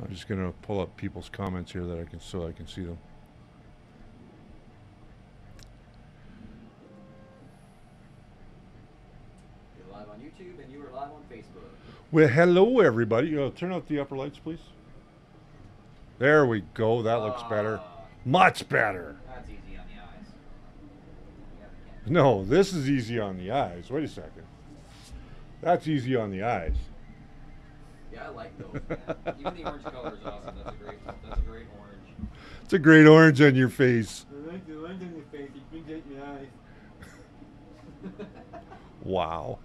I'm just gonna pull up people's comments here that I can see them. You're live on YouTube and you are live on Facebook. Well, hello everybody. Turn out the upper lights, please. There we go. That looks better. Much better. That's easy on the eyes. No, this is easy on the eyes. Wait a second. That's easy on the eyes. Yeah, I like those, man. Even the orange color is awesome. That's a great orange. It's a great orange on your face. I like the orange on your face. It brings out your eyes. Wow.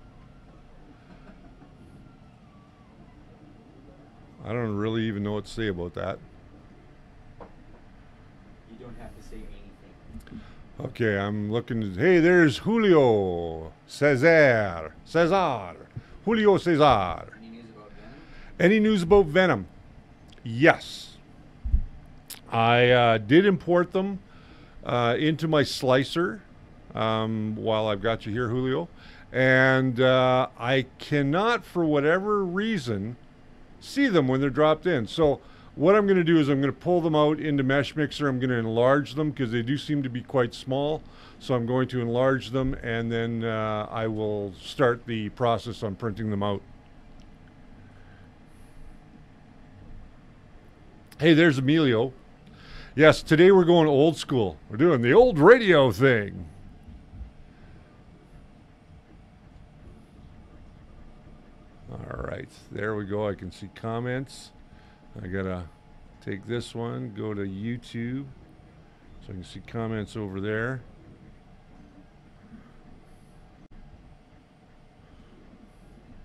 I don't really even know what to say about that. You don't have to say anything. Okay, I'm looking. Hey, there's Julio Cesar. Julio Cesar. Any news about Venom? Any news about Venom? Yes. I did import them into my slicer while I've got you here, Julio. And I cannot, for whatever reason, see them when they're dropped in. So what I'm going to do is I'm going to pull them out into Mesh Mixer. I'm going to enlarge them because they do seem to be quite small. So I'm going to enlarge them, and then I will start the process on printing them out. Hey, there's Emilio. Yes, today we're going old school. We're doing the old radio thing. All right, there we go. I can see comments. I gotta take this one, go to YouTube, so I can see comments over there.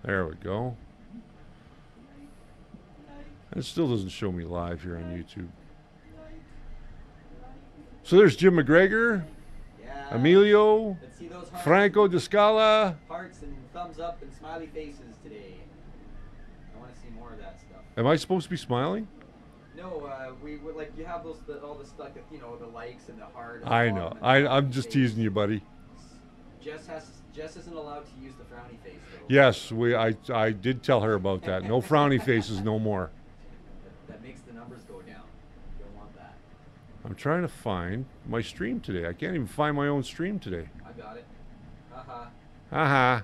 There we go. It still doesn't show me live here on YouTube. So there's Jim McGregor, Yeah. Emilio, Let's see those Franco De Scala. hearts and thumbs up and smiley faces today. I want to see more of that stuff. Am I supposed to be smiling? No, we would like you have those all the stuff, you know, the likes and the heart. And I the know. bottom and the I'm frowny just face. teasing you, buddy. Jess isn't allowed to use the frowny face though. Yes, I did tell her about that. No frowny faces no more. That makes the numbers go down. You don't want that. I'm trying to find my stream today. I can't even find my own stream today. I got it. Haha. Haha.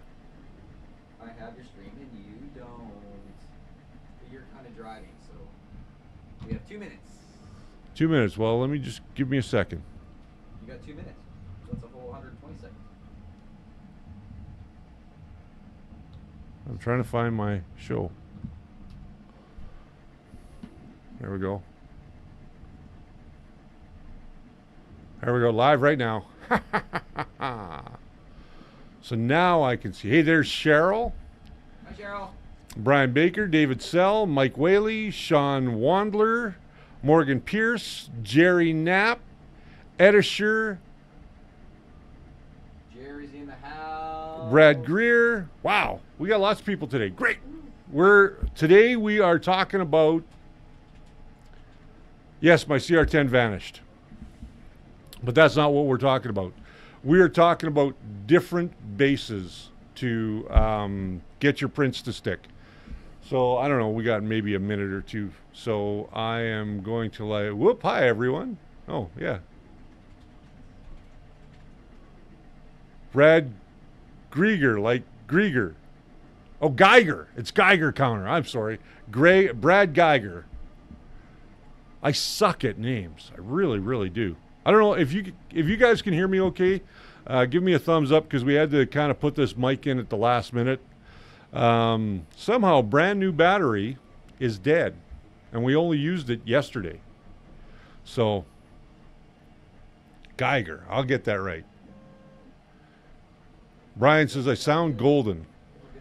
I have your stream and you don't. But you're kind of driving, so we have 2 minutes. 2 minutes. Well, let me just give me a second. You got 2 minutes. So that's a whole 120 seconds. I'm trying to find my show. There we go. There we go, live right now. So now I can see. Hey, there's Cheryl. Hi, Cheryl. Brian Baker, David Sell, Mike Whaley, Sean Wandler, Morgan Pierce, Jerry Knapp, Edisher, Jerry's in the house. Brad Greer. Wow, we got lots of people today. Great. Today we are talking about. Yes, my CR10 vanished. But that's not what we're talking about. We are talking about different bases to get your prints to stick. So I don't know, we got maybe a minute or two. So I am going to whoop, hi everyone. Oh, yeah. Brad Grieger, like Grieger. Oh, Geiger. It's Geiger counter. I'm sorry. Brad Geiger. I suck at names. I really, really do. I don't know if you guys can hear me okay. Give me a thumbs up because we had to kind of put this mic in at the last minute. Somehow, brand new battery is dead, and we only used it yesterday. So, Geiger, I'll get that right. Brian says I sound golden,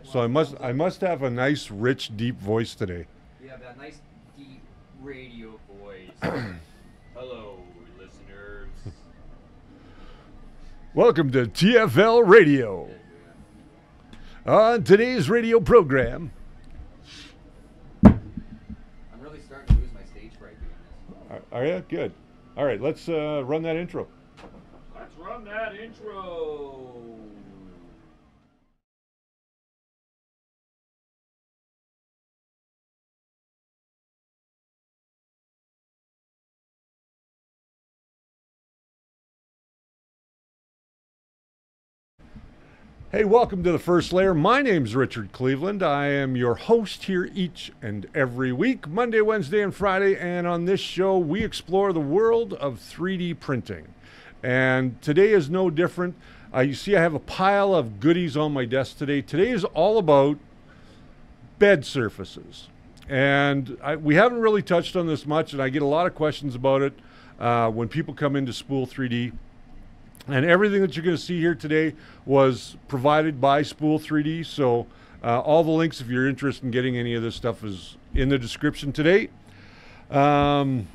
so I must have a nice, rich, deep voice today. You have that nice, deep radio voice. Hello, listeners. Welcome to TFL Radio. On today's radio program. I'm really starting to lose my stage fright doing this. Are you? Good. All right, let's run that intro. Let's run that intro. Hey, welcome to the First Layer. My name's Richard Cleveland. I am your host here each and every week, Monday, Wednesday, and Friday. And on this show, we explore the world of 3D printing. And today is no different. You see I have a pile of goodies on my desk today. Today is all about bed surfaces. And we haven't really touched on this much, and I get a lot of questions about it when people come into Spool 3D. And everything that you're going to see here today was provided by Spool 3D. So all the links, if you're interested in getting any of this stuff, is in the description today. Daniel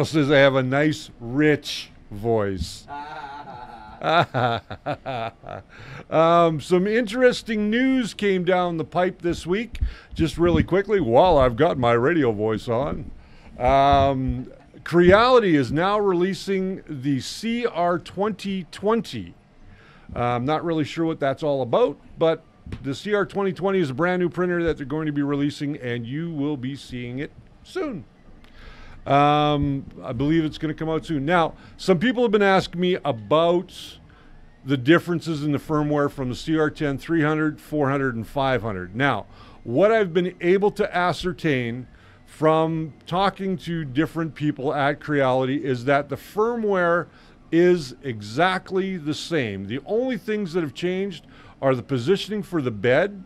says I have a nice, rich voice. Some interesting news came down the pipe this week. Just really quickly, while I've got my radio voice on. Creality is now releasing the CR2020. I'm not really sure what that's all about, but the CR2020 is a brand new printer that they're going to be releasing, and you will be seeing it soon. I believe it's going to come out soon. Now, some people have been asking me about the differences in the firmware from the CR10 300, 400, and 500. Now, what I've been able to ascertain from talking to different people at Creality is that the firmware is exactly the same. The only things that have changed are the positioning for the bed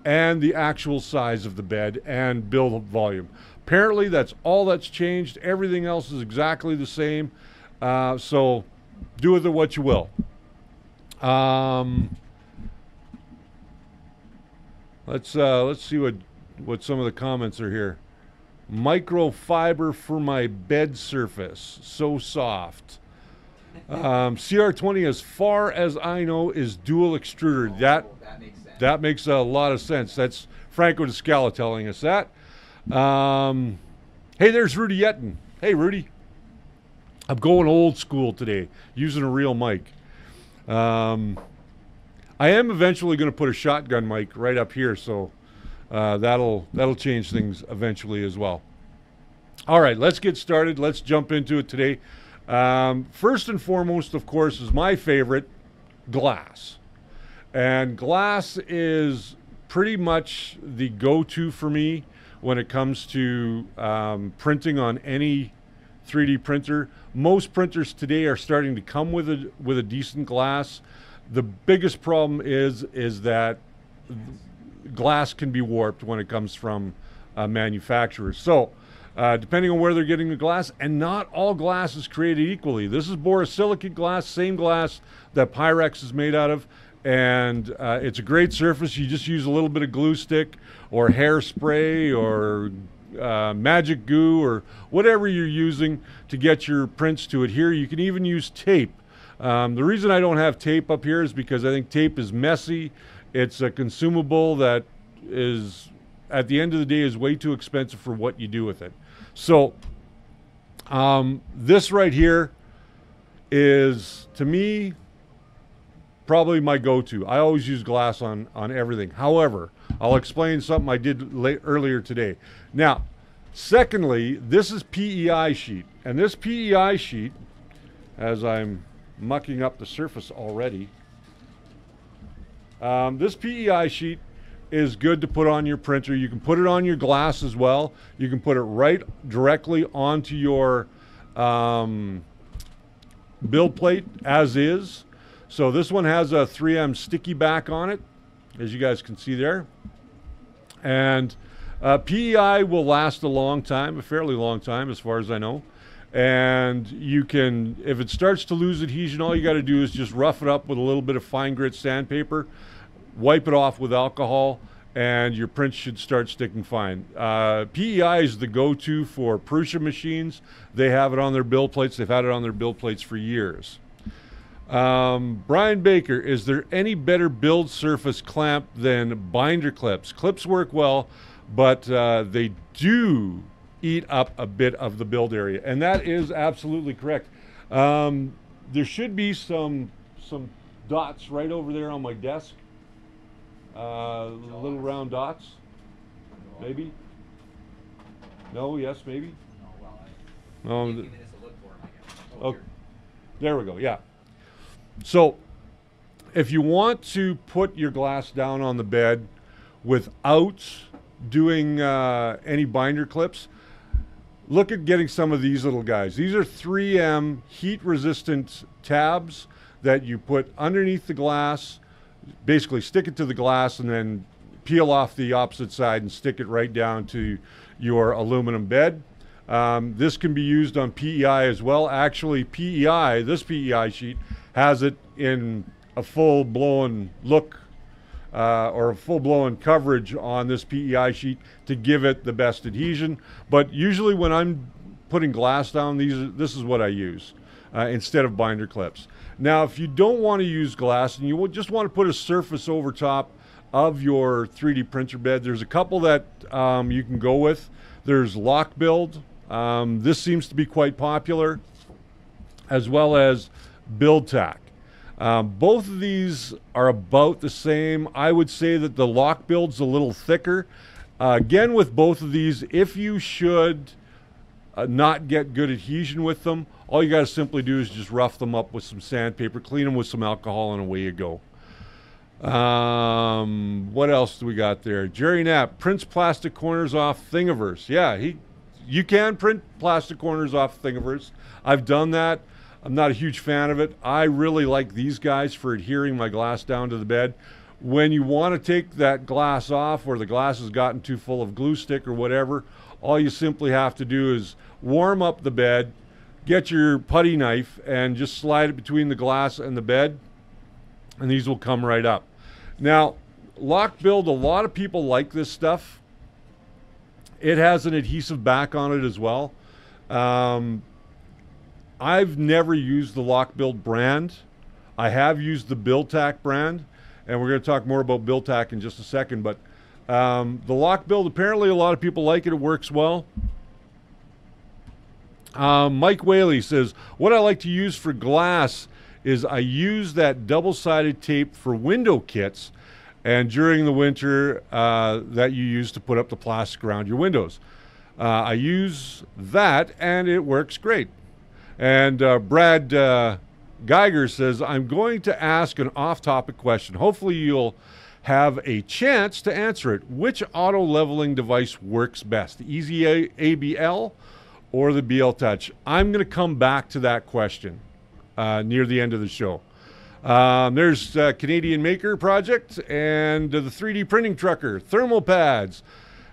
and the actual size of the bed and build volume. Apparently that's all that's changed. Everything else is exactly the same. So do with it what you will. Let's see what some of the comments are here. Microfiber for my bed surface, so soft. CR20, as far as I know, is dual extruder. That makes sense. That makes a lot of sense. That's Franco DeScala telling us that. Hey, there's Rudy Yetten. Hey, Rudy. I'm going old school today, using a real mic. I am eventually going to put a shotgun mic right up here, so that'll change things eventually as well. All right, let's get started. Let's jump into it today. First and foremost, of course, is my favorite, glass. And glass is pretty much the go-to for me when it comes to printing on any 3D printer. Most printers today are starting to come with a decent glass. The biggest problem is that glass can be warped when it comes from manufacturers. So depending on where they're getting the glass, and not all glass is created equally. This is borosilicate glass, same glass that Pyrex is made out of, and it's a great surface. You just use a little bit of glue stick or hairspray or magic goo or whatever you're using to get your prints to adhere. You can even use tape. The reason I don't have tape up here is because I think tape is messy. It's a consumable that is, at the end of the day, is way too expensive for what you do with it. So this right here is, to me, probably my go-to. I always use glass on everything. However, I'll explain something I did earlier today. Now, secondly, this is PEI sheet. And this PEI sheet, as I'm mucking up the surface already, this PEI sheet is good to put on your printer. You can put it on your glass as well. You can put it right directly onto your build plate as is. So this one has a 3M sticky back on it, as you guys can see there. And PEI will last a long time, a fairly long time as far as I know. And you can, if it starts to lose adhesion, all you got to do is just rough it up with a little bit of fine grit sandpaper, wipe it off with alcohol, and your prints should start sticking fine. PEI is the go-to for Prusa machines. They have it on their build plates. They've had it on their build plates for years. Brian Baker, is there any better build surface clamp than binder clips? Clips work well, but they do eat up a bit of the build area, and that is absolutely correct. There should be some dots right over there on my desk. Little round dots, maybe. No, yes, maybe. No, well, 15 minutes to look for them, I guess. Oh, there we go. Yeah. So if you want to put your glass down on the bed without doing any binder clips, look at getting some of these little guys. These are 3M heat resistant tabs that you put underneath the glass, basically stick it to the glass and then peel off the opposite side and stick it right down to your aluminum bed. This can be used on PEI as well. Actually, PEI, this PEI sheet, has it in a full-blown look or a full-blown coverage on this PEI sheet to give it the best adhesion. But usually when I'm putting glass down, this is what I use instead of binder clips. Now, if you don't want to use glass and you just want to put a surface over top of your 3D printer bed, there's a couple that you can go with. There's LokBuild. This seems to be quite popular, as well as BuildTak. Both of these are about the same. I would say that the LokBuild's a little thicker. Again, with both of these, if you should not get good adhesion with them, all you got to simply do is just rough them up with some sandpaper, clean them with some alcohol, and away you go. What else do we got there? Jerry Knapp prints plastic corners off Thingiverse. Yeah, you can print plastic corners off Thingiverse. I've done that. I'm not a huge fan of it. I really like these guys for adhering my glass down to the bed. When you want to take that glass off or the glass has gotten too full of glue stick or whatever, all you simply have to do is warm up the bed, get your putty knife and just slide it between the glass and the bed, and these will come right up. Now, LokBuild, a lot of people like this stuff. It has an adhesive back on it as well. I've never used the LokBuild brand. I have used the BuildTak brand, and we're going to talk more about BuildTak in just a second. But the LokBuild, apparently a lot of people like it. It works well. Mike Whaley says, what I like to use for glass is I use that double-sided tape for window kits and during the winter that you use to put up the plastic around your windows. I use that and it works great. And Brad Geiger says, I'm going to ask an off-topic question. Hopefully you'll have a chance to answer it. Which auto leveling device works best, the Easy ABL or the BL Touch? I'm going to come back to that question near the end of the show. There's Canadian Maker Project and the 3D printing trucker, thermal pads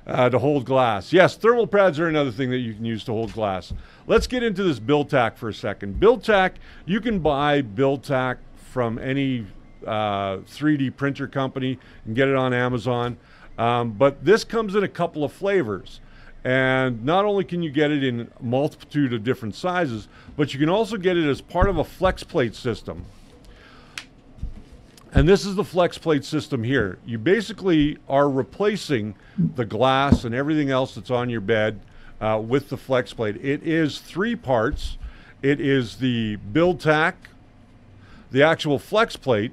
to hold glass. Yes, thermal pads are another thing that you can use to hold glass. Let's get into this BuildTak for a second. BuildTak, you can buy BuildTak from any 3D printer company and get it on Amazon. But this comes in a couple of flavors. And not only can you get it in a multitude of different sizes, but you can also get it as part of a Flexplate system. And this is the Flexplate system here. You basically are replacing the glass and everything else that's on your bed with the Flexplate. It is 3 parts. It is the BuildTak, the actual Flexplate,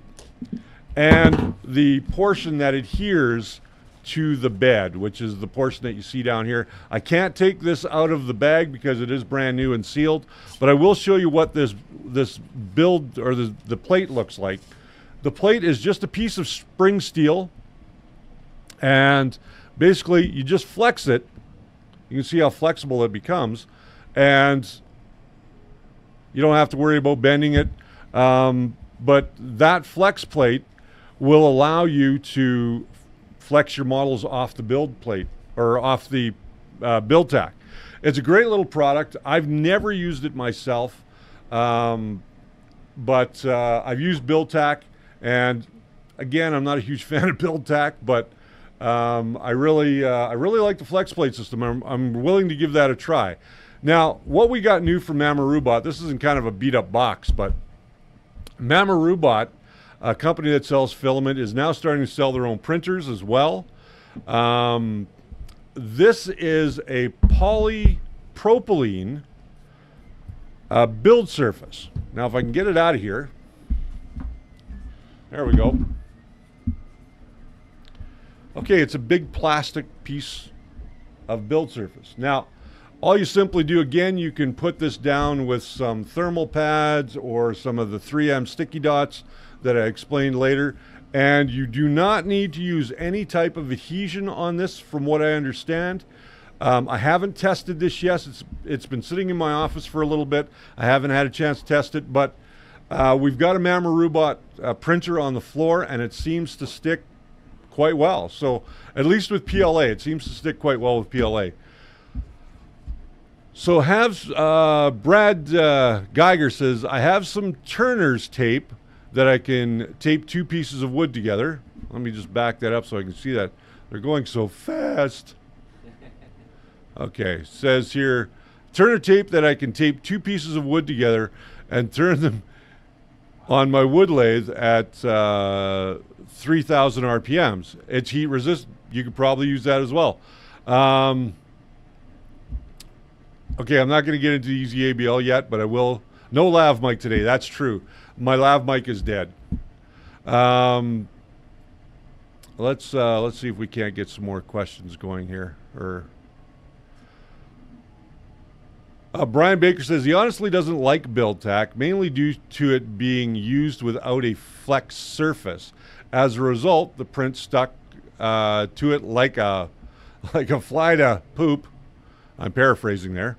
and the portion that adheres to the bed, which is the portion that you see down here. I can't take this out of the bag because it is brand new and sealed, but I will show you what this build or the plate looks like. The plate is just a piece of spring steel, and basically you just flex it. You can see how flexible it becomes, and you don't have to worry about bending it. But that flex plate will allow you to flex your models off the build plate or off the BuildTak. It's a great little product. I've never used it myself, but I've used BuildTak, and again, I'm not a huge fan of BuildTak, but I really like the Flexplate system. I'm willing to give that a try. Now, what we got new from Mamorubot, this is in kind of a beat up box, but Mamorubot, a company that sells filament, is now starting to sell their own printers as well. This is a polypropylene build surface. Now, if I can get it out of here. There we go. Okay, it's a big plastic piece of build surface. Now, all you simply do, again, you can put this down with some thermal pads or some of the 3M sticky dots that I explained later. And you do not need to use any type of adhesion on this, from what I understand. I haven't tested this yet. It's been sitting in my office for a little bit. I haven't had a chance to test it, but we've got a Mamorubot printer on the floor, and it seems to stick quite well. So at least with PLA, it seems to stick quite well with PLA. So Brad Geiger says, I have some Turner's tape that I can tape 2 pieces of wood together. Let me just back that up so I can see that. They're going so fast. Okay, says here, Turner tape that I can tape 2 pieces of wood together and turn them on my wood lathe at 3,000 RPMs. It's heat resistant. You could probably use that as well. Okay, I'm not going to get into Easy ABL yet, but I will. No lav mic today. That's true. My lav mic is dead. Let's see if we can't get some more questions going here. Brian Baker says he honestly doesn't like BuildTak, mainly due to it being used without a flex surface. As a result, the print stuck to it like a fly to poop. I'm paraphrasing there.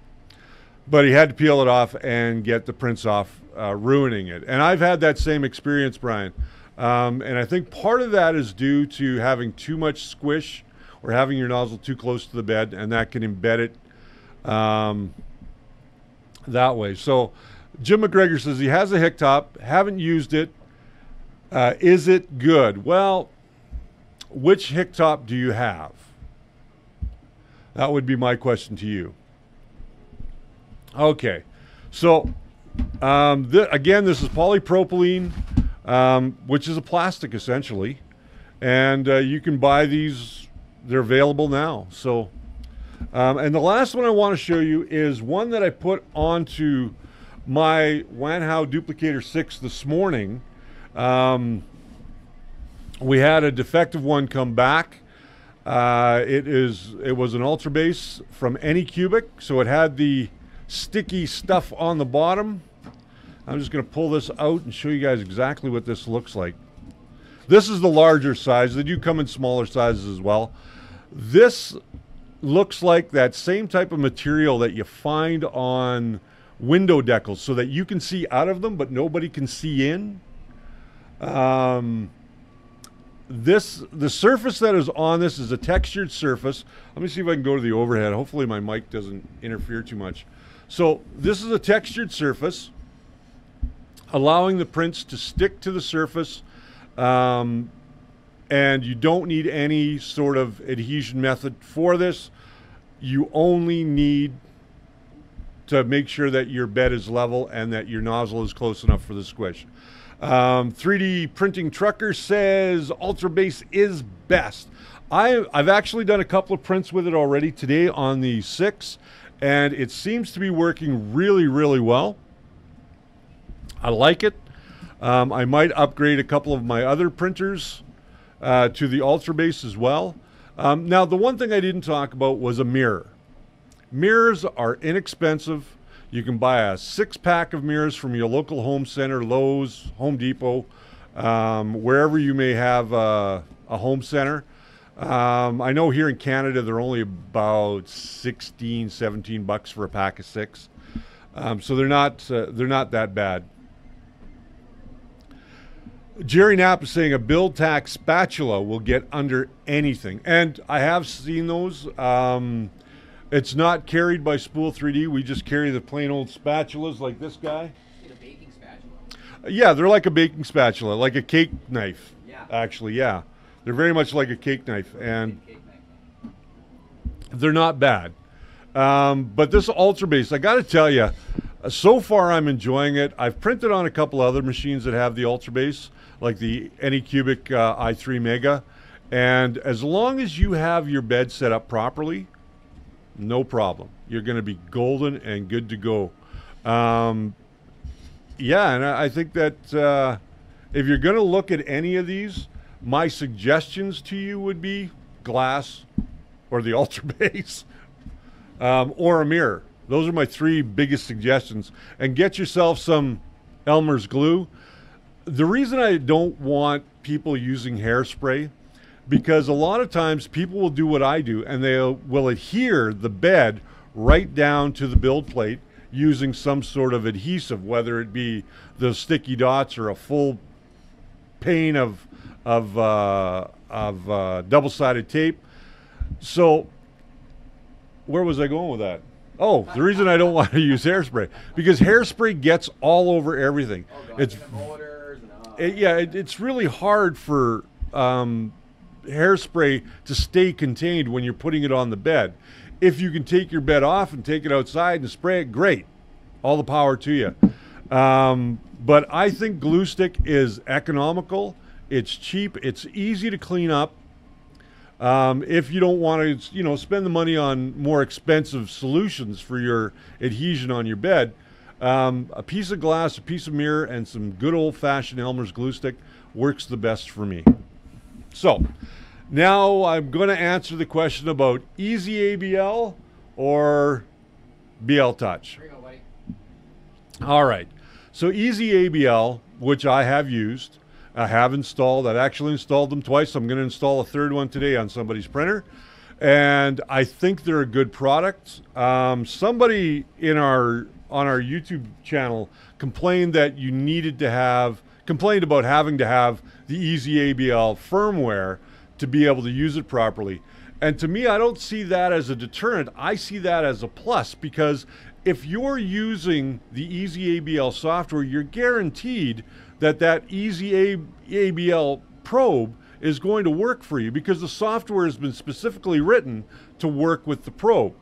But he had to peel it off and get the prints off, ruining it. And I've had that same experience, Brian. And I think part of that is due to having too much squish or having your nozzle too close to the bed, and that can embed it that way. So Jim McGregor says he has a hick top, haven't used it. Is it good? Well, which hick top do you have? That would be my question to you. Okay, so again, this is polypropylene, which is a plastic essentially, and you can buy these. They're available now. So, and the last one I want to show you is one that I put onto my Wanhao Duplicator 6 this morning. We had a defective one come back. It was an Ultrabase from Anycubic, so it had the sticky stuff on the bottom. I'm just going to pull this out and show you guys exactly what this looks like. This is the larger size. They do come in smaller sizes as well. This looks like that same type of material that you find on window decals, so that you can see out of them but nobody can see in. The surface that is on this is a textured surface. Let me see if I can go to the overhead. Hopefully my mic doesn't interfere too much. So this is a textured surface, allowing the prints to stick to the surface, and you don't need any sort of adhesion method for this. You only need to make sure that your bed is level and that your nozzle is close enough for the squish. 3D Printing Trucker says Ultrabase is best. I've actually done a couple of prints with it already today on the 6, and it seems to be working really, really well. I like it. I might upgrade a couple of my other printers to the Ultrabase as well. Now, the one thing I didn't talk about was a mirror. Mirrors are inexpensive. You can buy a 6-pack of mirrors from your local home center, Lowe's, Home Depot, wherever you may have a home center. I know here in Canada they're only about 16, 17 bucks for a pack of 6. So they're not that bad. Jerry Knapp is saying a BuildTak spatula will get under anything. And I have seen those. It's not carried by Spool 3D. We just carry the plain old spatulas like this guy. Like a baking spatula. Yeah, they're like a baking spatula, like a cake knife. Yeah. Actually, yeah. They're very much like a cake knife. And Cake knife. they're not bad. But this Ultrabase, I got to tell you, so far I'm enjoying it. I've printed on a couple other machines that have the Ultrabase, like the Anycubic i3 Mega. And as long as you have your bed set up properly, no problem. You're going to be golden and good to go. Yeah, and I think that if you're going to look at any of these, my suggestions to you would be glass or the Ultrabase or a mirror. Those are my 3 biggest suggestions. And get yourself some Elmer's glue. the reason I don't want people using hairspray, because a lot of times people will do what I do and they will adhere the bed right down to the build plate using some sort of adhesive, whether it be the sticky dots or a full pane of double-sided tape. So where was I going with that? Oh, the reason I don't want to use hairspray, because hairspray gets all over everything. Oh, God, It's and the motors and, it's really hard for hairspray to stay contained when you're putting it on the bed. If you can take your bed off and take it outside and spray it, great. All the power to you. But I think glue stick is economical. It's cheap. It's easy to clean up. If you don't want to, you know, spend the money on more expensive solutions for your adhesion on your bed, a piece of glass, a piece of mirror, and some good old-fashioned Elmer's glue stick works the best for me. So now I'm going to answer the question about Easy ABL or BL Touch. Here you go, buddy. All right. So Easy ABL, which I have used, I have installed. I've actually installed them twice. I'm going to install a third one today on somebody's printer. And I think they're a good product. Somebody on our YouTube channel complained that you complained about having to have the Easy ABL firmware to be able to use it properly. And to me, I don't see that as a deterrent. I see that as a plus, because if you're using the Easy ABL software, you're guaranteed that Easy ABL probe is going to work for you, because the software has been specifically written to work with the probe.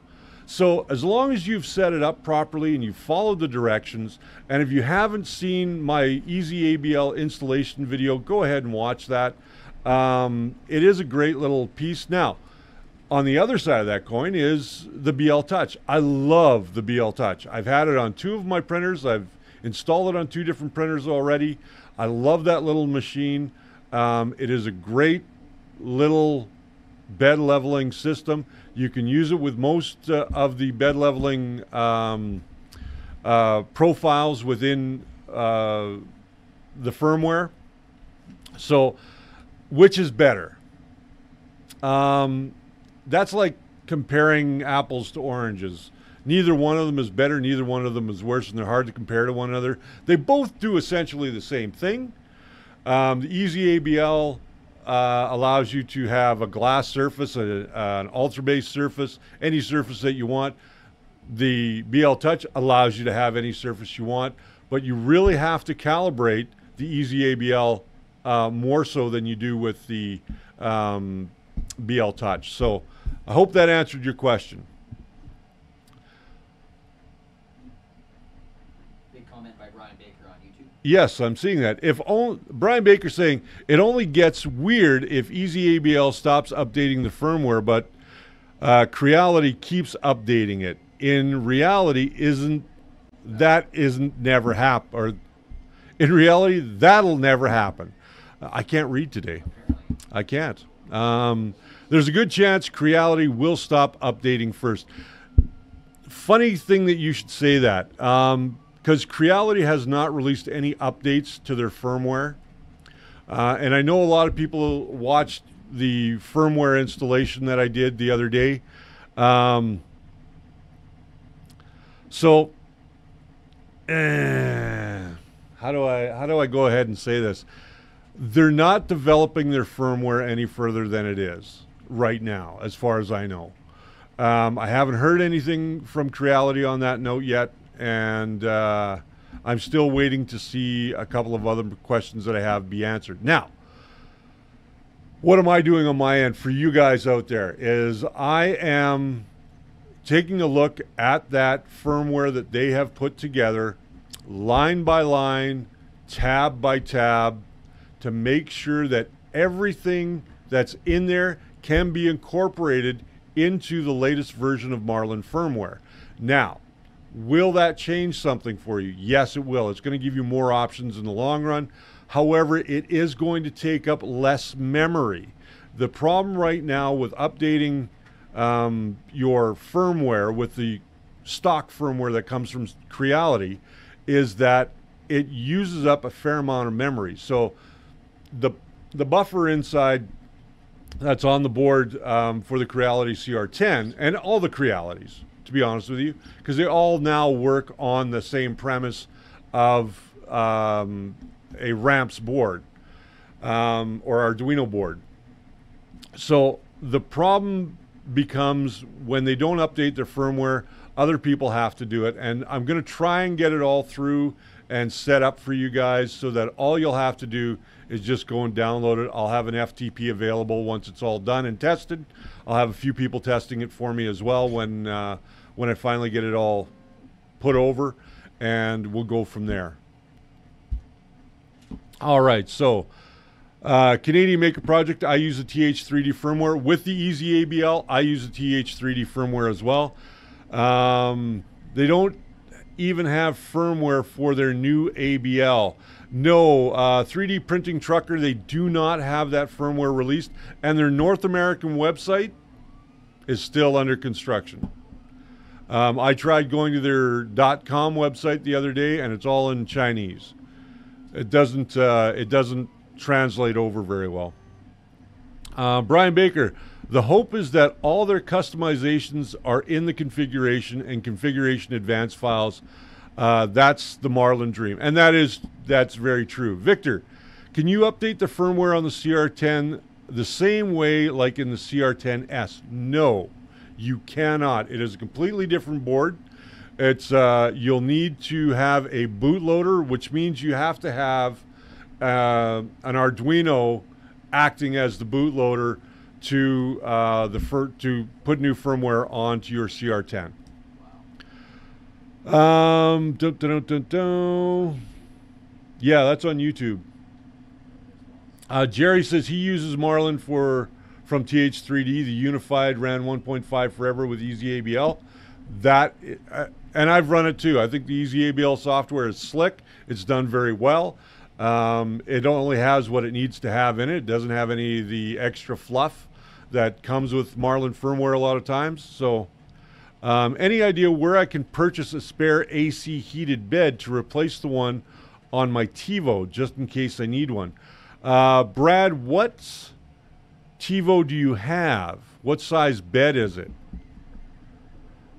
So as long as you've set it up properly and you've followed the directions, and if you haven't seen my Easy ABL installation video, go ahead and watch that. It is a great little piece. Now, on the other side of that coin is the BL Touch. I love the BL Touch. I've had it on 2 of my printers. I've installed it on 2 different printers already. I love that little machine. It is a great little bed leveling system. You can use it with most of the bed leveling profiles within the firmware. So, which is better? That's like comparing apples to oranges. Neither one of them is better, neither one of them is worse, and they're hard to compare to one another. They both do essentially the same thing. The Easy ABL allows you to have a glass surface, an Ultrabase surface, any surface that you want. The BL Touch allows you to have any surface you want, but you really have to calibrate the Easy ABL more so than you do with the BL Touch. So I hope that answered your question. Big comment by Brian Baker on YouTube. Yes, I'm seeing that. Brian Baker saying it only gets weird if Easy ABL stops updating the firmware, but Creality keeps updating it. In reality, never happen, or in reality, that'll never happen. I can't read today. I can't. There's a good chance Creality will stop updating first. Funny thing that you should say that, because Creality has not released any updates to their firmware. And I know a lot of people watched the firmware installation that I did the other day. So, how do I go ahead and say this? They're not developing their firmware any further than it is right now, as far as I know. I haven't heard anything from Creality on that note yet, and I'm still waiting to see a couple of other questions that I have be answered. Now, what am I doing on my end for you guys out there is I am taking a look at that firmware that they have put together, line by line, tab by tab, to make sure that everything that's in there can be incorporated into the latest version of Marlin firmware. Now, will that change something for you? Yes, it will. It's going to give you more options in the long run. However, it is going to take up less memory. The problem right now with updating your firmware with the stock firmware that comes from Creality is that it uses up a fair amount of memory. So the buffer inside that's on the board for the Creality CR10 and all the Crealities, to be honest with you, because they all now work on the same premise of a ramps board or Arduino board. So the problem becomes when they don't update their firmware, other people have to do it. And I'm going to try and get it all through and set up for you guys so that all you'll have to do is just go and download it. I'll have an FTP available once it's all done and tested. I'll have a few people testing it for me as well when I finally get it all put over, and we'll go from there. All right, so Canadian Maker Project, I use the TH3D firmware. With the Easy ABL, I use the TH3D firmware as well. They don't even have firmware for their new ABL. No, 3D Printing Trucker, they do not have that firmware released, and their North American website is still under construction. I tried going to their .com website the other day, and it's all in Chinese. It doesn't translate over very well. Brian Baker, the hope is that all their customizations are in the configuration and configuration advanced files. That's the Marlin dream, and that's very true. Victor, can you update the firmware on the CR10 the same way like in the CR10S? No, you cannot. It is a completely different board. It's you'll need to have a bootloader, which means you have to have an Arduino acting as the bootloader to to put new firmware onto your CR10. Yeah, that's on YouTube. Jerry says he uses Marlin from TH3D. The Unified ran 1.5 forever with Easy ABL. And I've run it too. I think the Easy ABL software is slick. It's done very well. It only has what it needs to have in it. It doesn't have any of the extra fluff that comes with Marlin firmware a lot of times. So any idea where I can purchase a spare AC heated bed to replace the one on my TiVo, just in case I need one? Brad, what TiVo do you have? What size bed is it?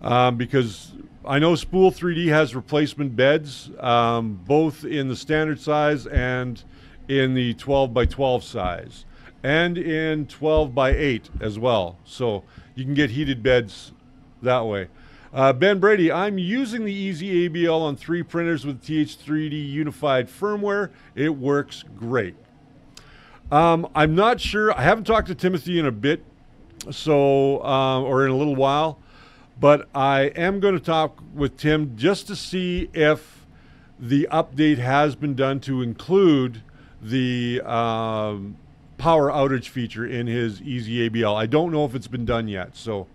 Because I know Spool 3D has replacement beds, both in the standard size and in the 12 by 12 size, and in 12 by 8 as well. So you can get heated beds that way. Ben Brady, I'm using the Easy ABL on 3 printers with TH3D Unified firmware. It works great. I'm not sure. I haven't talked to Timothy in a bit, so or in a little while. But I am going to talk with Tim just to see if the update has been done to include the power outage feature in his Easy ABL. I don't know if it's been done yet. So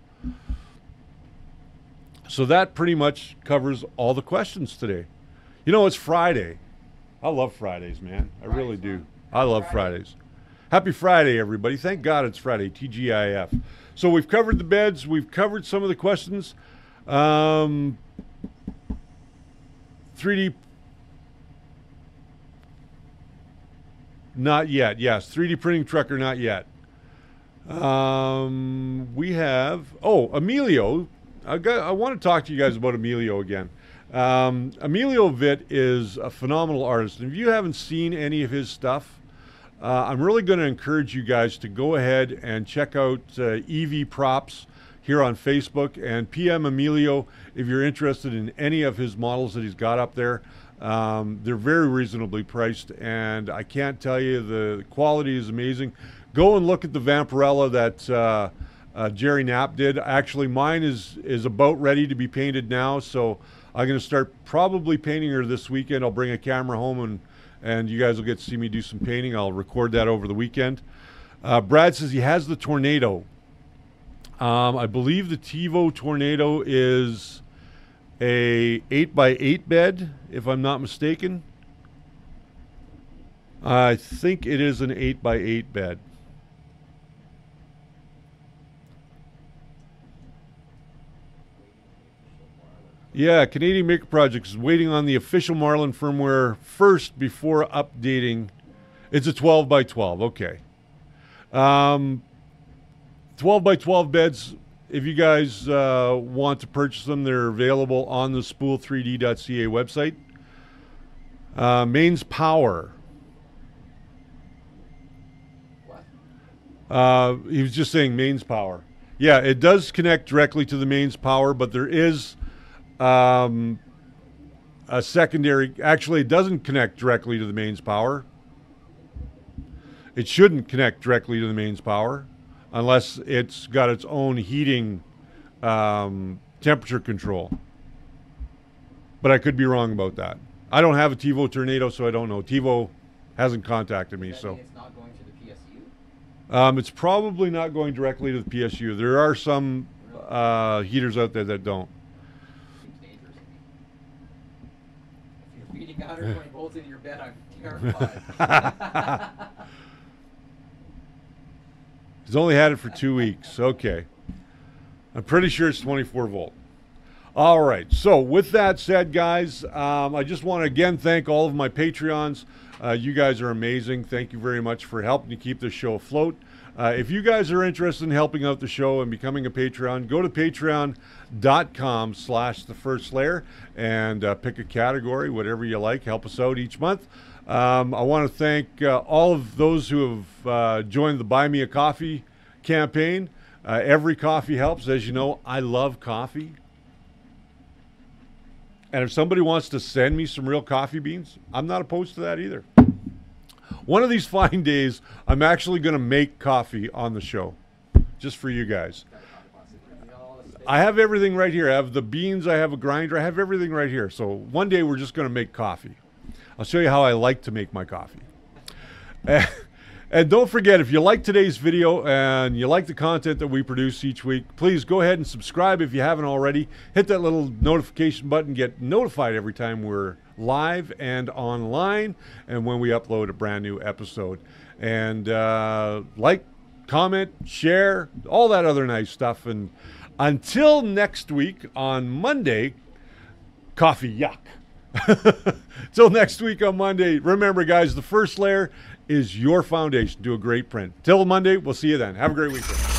that pretty much covers all the questions today. You know, it's Friday. I love Fridays, man. I really do. I love Fridays. Happy Friday, everybody. Thank God it's Friday, TGIF. So we've covered the beds. We've covered some of the questions. 3D. Not yet. Yes, 3D Printing Trucker, not yet. We have... Oh, Emilio. I want to talk to you guys about Emilio again. Emilio Vitt is a phenomenal artist. And if you haven't seen any of his stuff, I'm really going to encourage you guys to go ahead and check out EV Props here on Facebook and PM Emilio if you're interested in any of his models that he's got up there. They're very reasonably priced, and I can't tell you, the quality is amazing. Go and look at the Vampirella that Jerry Knapp did. Actually, mine is about ready to be painted now, so I'm going to start probably painting her this weekend. I'll bring a camera home and you guys will get to see me do some painting. I'll record that over the weekend. Brad says he has the Tornado. I believe the TiVo Tornado is a 8x8 bed, if I'm not mistaken. I think it is an 8x8 bed. Yeah, Canadian Maker Projects is waiting on the official Marlin firmware first before updating. It's a 12 by 12. Okay. 12 by 12 beds. If you guys want to purchase them, they're available on the spool3d.ca website. Mains power. What? He was just saying mains power. Yeah, it does connect directly to the mains power, but there is a secondary. Actually, it doesn't connect directly to the mains power. It shouldn't connect directly to the mains power unless it's got its own heating temperature control. But I could be wrong about that. I don't have a TiVo Tornado, so I don't know. TiVo hasn't contacted me, Does that so. mean it's not going to the PSU? It's probably not going directly to the PSU. There are some heaters out there that don't. Seems dangerous. If you're feeding 120 volts into your bed, I'm terrified. He's only had it for 2 weeks. Okay. I'm pretty sure it's 24 volt. All right. So with that said, guys, I just want to again thank all of my Patreons. You guys are amazing. Thank you very much for helping to keep this show afloat. If you guys are interested in helping out the show and becoming a Patreon, go to patreon.com/thefirstlayer and pick a category, whatever you like. Help us out each month. I want to thank all of those who have joined the Buy Me a Coffee campaign. Every coffee helps. As you know, I love coffee. And if somebody wants to send me some real coffee beans, I'm not opposed to that either. One of these fine days, I'm actually going to make coffee on the show, just for you guys. I have everything right here. I have the beans. I have a grinder. I have everything right here. So one day we're just going to make coffee. I'll show you how I like to make my coffee. And don't forget, if you like today's video and you like the content that we produce each week, please go ahead and subscribe if you haven't already. Hit that little notification button, get notified every time we're live and online and when we upload a brand new episode. And like, comment, share, all that other nice stuff. And until next week on Monday, coffee yuck. Till next week on Monday, remember guys, the first layer is your foundation to a great print. Till Monday, we'll see you then. Have a great weekend.